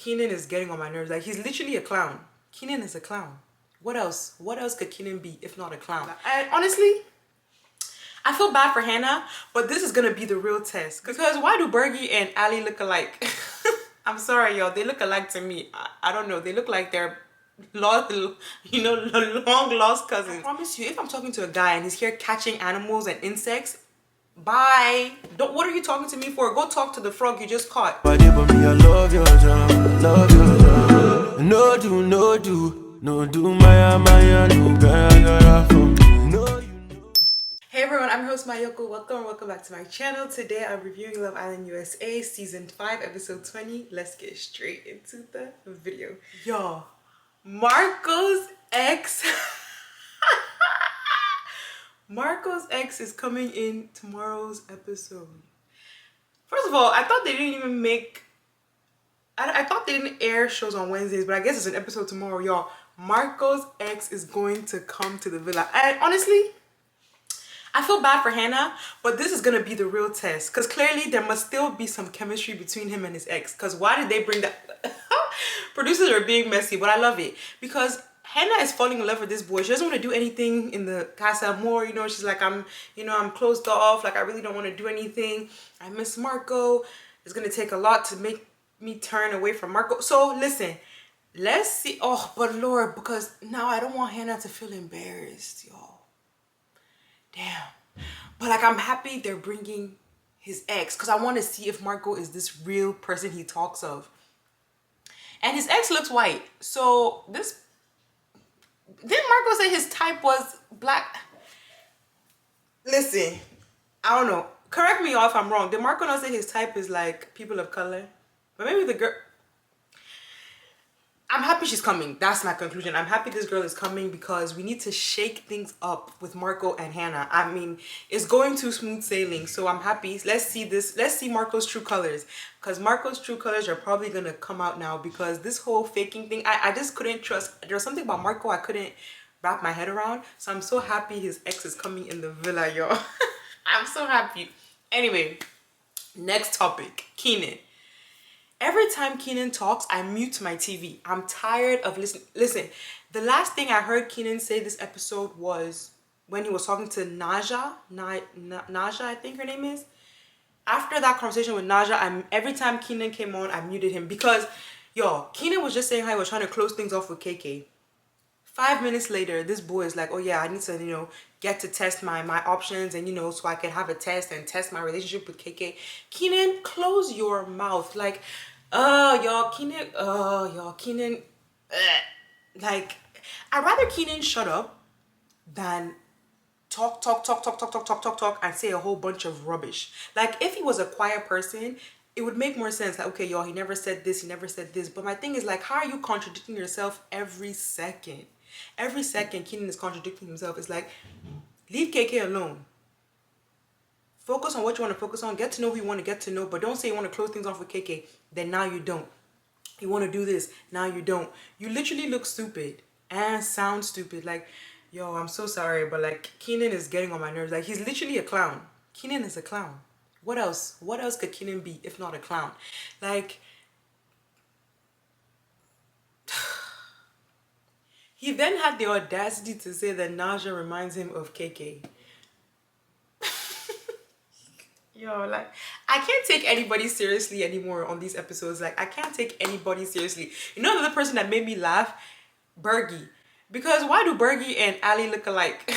Keenan is getting on my nerves. Like, he's literally a clown. Keenan is a clown. What else? What else could Keenan be if not a clown? And honestly, I feel bad for Hannah, but this is gonna be the real test. Because why do Bergy and Ali look alike? I'm sorry, y'all. They look alike to me. I don't know. They look like they're lost, you know, long lost cousins. I promise you, if I'm talking to a guy and he's here catching animals and insects, bye. Don't. What are you talking to me for? Go talk to the frog you just caught. I love your job, love your job. No do, no do, no do, Maya, no gara from no you know. Hey everyone, I'm your host Mayoko. Welcome back to my channel. Today I'm reviewing Love Island USA season 5 episode 20. Let's get straight into the video. Y'all, Marco's ex Marco's ex is coming in tomorrow's episode. First of all, I thought they didn't even make I thought they didn't air shows on Wednesdays, but I guess it's an episode tomorrow, y'all. Marco's ex is going to come to the villa. And honestly, I feel bad for Hannah, but this is gonna be the real test, because clearly there must still be some chemistry between him and his ex. Because why did they bring that? Producers are being messy, but I love it, because Hannah is falling in love with this boy. She doesn't want to do anything in the Casa Amor, you know. She's like, I'm closed off. Like, I really don't want to do anything. I miss Marco. It's gonna take a lot to make me turn away from Marco. So listen, let's see. Oh, but Lord, because now I don't want Hannah to feel embarrassed, y'all. Damn. But like, I'm happy they're bringing his ex, because I want to see if Marco is this real person he talks of. And his ex looks white. So this, didn't Marco say his type was black? Listen, I don't know. Correct me if I'm wrong. Did Marco not say his type is like people of color? But maybe the girl... I'm happy she's coming. That's my conclusion. I'm happy this girl is coming, because we need to shake things up with Marco and Hannah. I mean, it's going to smooth sailing, so I'm happy. Let's see this. Let's see Marco's true colors, because Marco's true colors are probably going to come out now, because this whole faking thing, I just couldn't trust. There was something about Marco I couldn't wrap my head around, so I'm so happy his ex is coming in the villa, y'all. I'm so happy. Anyway, next topic, Keenan. Every time Keenan talks, I mute my TV. I'm tired of listening. Listen, the last thing I heard Keenan say this episode was when he was talking to Naja. Naja, I think her name is. After that conversation with Naja, every time Keenan came on, I muted him, because, y'all, Keenan was just saying how he was trying to close things off with KK. 5 minutes later, this boy is like, oh yeah, I need to, you know, get to test my options, and, you know, so I can have a test and test my relationship with KK. Keenan, close your mouth. Like, y'all, Keenan, like, I'd rather Keenan shut up than talk, and say a whole bunch of rubbish. Like, if he was a quiet person, it would make more sense. Like, okay, y'all, he never said this, he never said this. But my thing is, like, how are you contradicting yourself every second? Every second, Keenan is contradicting himself. It's like, leave KK alone. Focus on what you want to focus on. Get to know who you want to get to know. But don't say you want to close things off with KK, then now you don't. You want to do this, now you don't. You literally look stupid and sound stupid. Like, yo, I'm so sorry, but like, Keenan is getting on my nerves. Like, he's literally a clown. Keenan is a clown. What else? What else could Keenan be if not a clown? Like, he then had the audacity to say that Naja reminds him of KK. Yo, like, I can't take anybody seriously anymore on these episodes. Like, I can't take anybody seriously. You know, the other person that made me laugh? Bergy. Because why do Bergy and Ali look alike?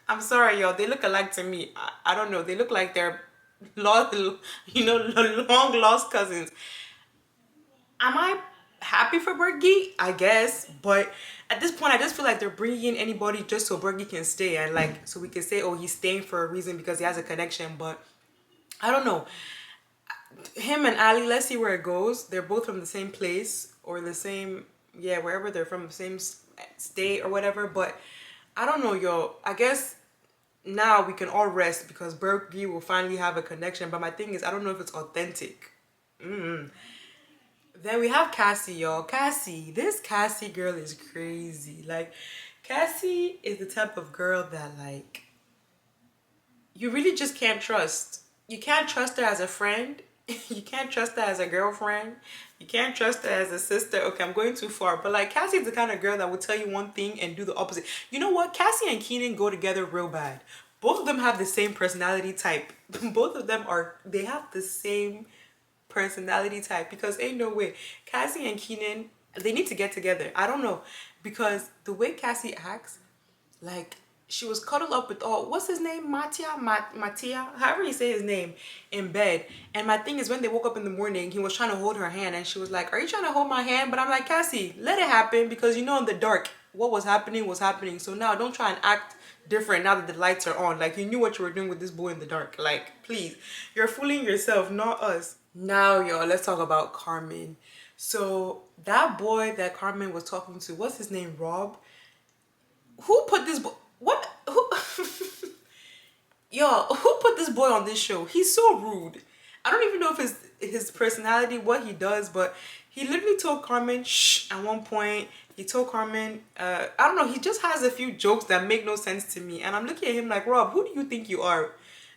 I'm sorry, y'all. They look alike to me. I don't know. They look like they're lost, you know, long lost cousins. Am I happy for Bergy? I guess. But at this point, I just feel like they're bringing in anybody just so Bergy can stay. And like, so we can say, oh, he's staying for a reason because he has a connection. But I don't know. Him and Ali, let's see where it goes. They're both from the same place, or the same, yeah, wherever they're from, the same state or whatever. But I don't know, yo. I guess now we can all rest, because Bergy will finally have a connection. But my thing is, I don't know if it's authentic. Then we have Cassie, y'all. Cassie. This Cassie girl is crazy. Like, Cassie is the type of girl that, like, you really just can't trust. You can't trust her as a friend, You can't trust her as a girlfriend. You can't trust her as a sister. Okay, I'm going too far. But like Cassie's the kind of girl that will tell you one thing and do the opposite. You know what? Cassie and Keenan go together real bad. Both of them have the same personality type. Both of them they have the same personality type, because ain't no way. Cassie and Keenan, they need to get together. I don't know. Because the way Cassie acts, like she was cuddled up with what's his name, Mattia, however you say his name, in bed. And my thing is, when they woke up in the morning, he was trying to hold her hand and she was like, are you trying to hold my hand? But I'm like, Cassie, let it happen, because you know in the dark what was happening. So now don't try and act different now that the lights are on. Like, you knew what you were doing with this boy in the dark. Like, please, you're fooling yourself, not us. Now y'all, let's talk about Carmen. So that boy that Carmen was talking to, what's his name, Rob? Who put this boy, what, who, yo, who put this boy on this show? He's so rude. I don't even know if his personality, what he does, but he literally told Carmen shh at one point. He told Carmen, I don't know, he just has a few jokes that make no sense to me. And I'm looking at him like, Rob, who do you think you are?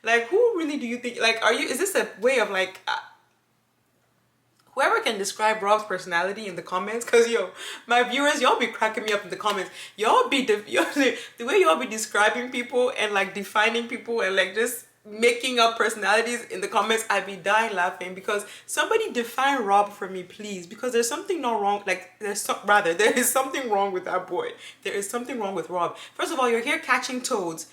Like, who really do you think, like, is this a way of like, whoever can describe Rob's personality in the comments, because yo, my viewers, y'all be cracking me up in the comments. Y'all be the way y'all be describing people and like defining people and like just making up personalities in the comments, I be dying laughing. Because somebody define Rob for me, please, because there's something not wrong. Like there is something wrong with that boy. There is something wrong with Rob. First of all, you're here catching toads.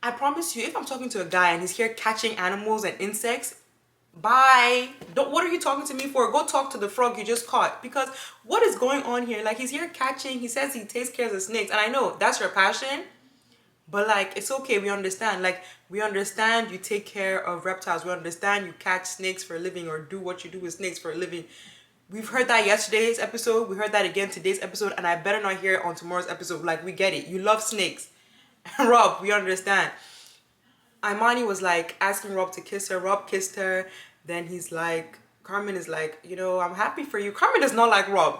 I promise you, if I'm talking to a guy and he's here catching animals and insects, bye. What are you talking to me for? Go talk to the frog you just caught. Because what is going on here? Like, he's here catching, he says he takes care of the snakes, and I know that's your passion, but like, it's okay, we understand. Like, we understand you take care of reptiles, we understand you catch snakes for a living or do what you do with snakes for a living. We've heard that yesterday's episode, we heard that again today's episode, and I better not hear it on tomorrow's episode. Like, we get it, you love snakes. Rob, we understand. Imani was like asking Rob to kiss her. Rob kissed her. Then he's like, Carmen is like, you know, I'm happy for you. Carmen does not like Rob.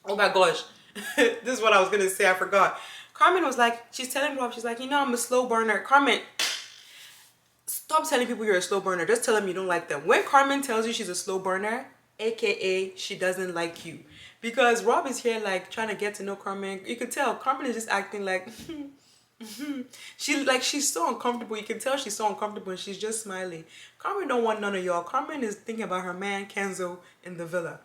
Oh my gosh. This is what I was going to say. I forgot. Carmen was like, she's telling Rob, she's like, you know, I'm a slow burner. Carmen, stop telling people you're a slow burner. Just tell them you don't like them. When Carmen tells you she's a slow burner, aka she doesn't like you. Because Rob is here like trying to get to know Carmen. You could tell Carmen is just acting like... she's so uncomfortable. You can tell she's so uncomfortable and she's just smiling. Carmen don't want none of y'all. Carmen is thinking about her man Kenzo in the villa.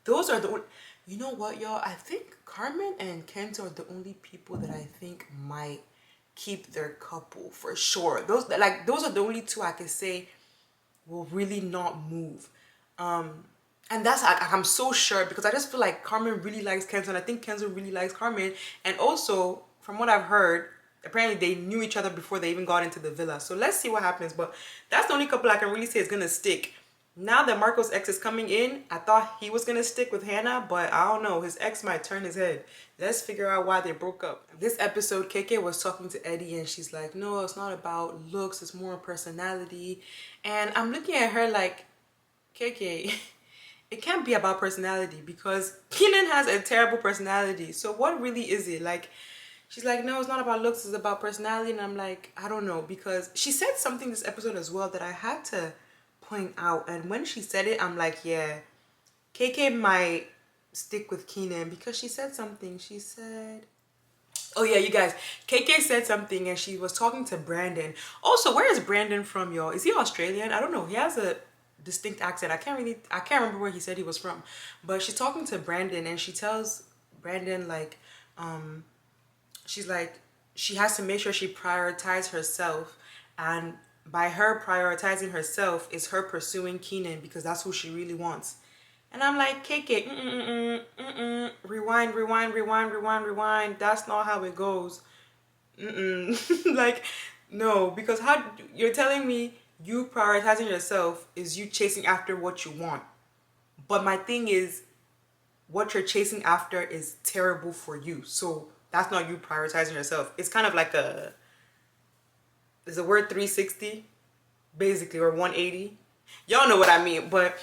Those are the, you know what, y'all, I think Carmen and Kenzo are the only people that I think might keep their couple for sure. Those are the only two I can say will really not move. And that's, I'm so sure, because I just feel like Carmen really likes Kenzo, and I think Kenzo really likes Carmen. And also, from what I've heard, apparently they knew each other before they even got into the villa. So let's see what happens. But that's the only couple I can really say is gonna stick. Now that Marco's ex is coming in, I thought he was gonna stick with Hannah, but I don't know, his ex might turn his head. Let's figure out why they broke up. This episode, KK was talking to Eddie and she's like, no, it's not about looks, it's more personality. And I'm looking at her like, KK, it can't be about personality, because Keenan has a terrible personality. So what really is it? Like, she's like, no, it's not about looks, it's about personality. And I'm like, I don't know, because she said something this episode as well that I had to point out. And when she said it, I'm like, yeah, KK might stick with Keenan, because she said something. She said, oh yeah, you guys, KK said something and she was talking to Brandon. Also, where is Brandon from, y'all? Is he Australian? I don't know. He has a distinct accent. I can't remember where he said he was from. But she's talking to Brandon and she tells Brandon like, she's like, she has to make sure she prioritizes herself, and by her prioritizing herself is her pursuing Keenan, because that's who she really wants. And I'm like, KK, rewind. That's not how it goes. Like, no, because how you're telling me you prioritizing yourself is you chasing after what you want. But my thing is, what you're chasing after is terrible for you. So that's not you prioritizing yourself. It's kind of like there's a word 360, basically, or 180. Y'all know what I mean, but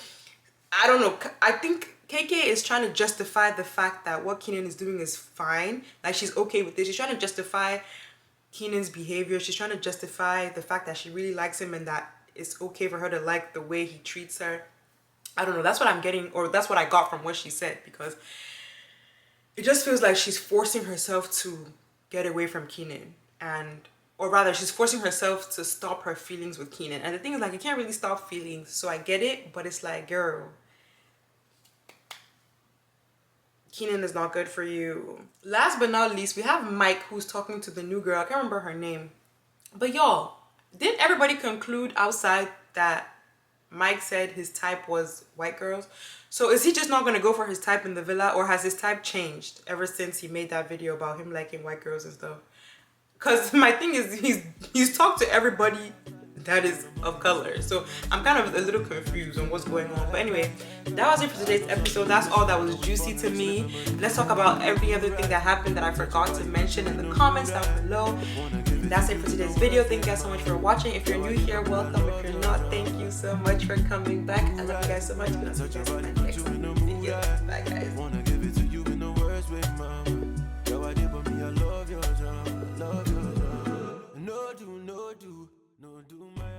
I don't know. I think KK is trying to justify the fact that what Keenan is doing is fine. Like, she's okay with this. She's trying to justify Keenan's behavior. She's trying to justify the fact that she really likes him and that it's okay for her to like the way he treats her. I don't know, that's what I'm getting, or that's what I got from what she said, because it just feels like she's forcing herself to get away from Keenan, and or rather she's forcing herself to stop her feelings with Keenan. And the thing is, like, you can't really stop feelings, so I get it, but it's like, girl, Keenan is not good for you. Last but not least, we have Mike, who's talking to the new girl. I can't remember her name, but y'all, didn't everybody conclude outside that Mike said his type was white girls? So is he just not gonna go for his type in the villa, or has his type changed ever since he made that video about him liking white girls and stuff? Because my thing is, he's talked to everybody that is of color, so I'm kind of a little confused on what's going on. But anyway, that was it for today's episode. That's all that was juicy to me. Let's talk about every other thing that happened that I forgot to mention in the comments down below. And that's it for today's video. Thank you guys so much for watching. If you're new here, welcome. If you're not, thank you so much for coming back. I love you guys so much, and I'll see you guys in my next video. Bye guys. No do, no do, no do, my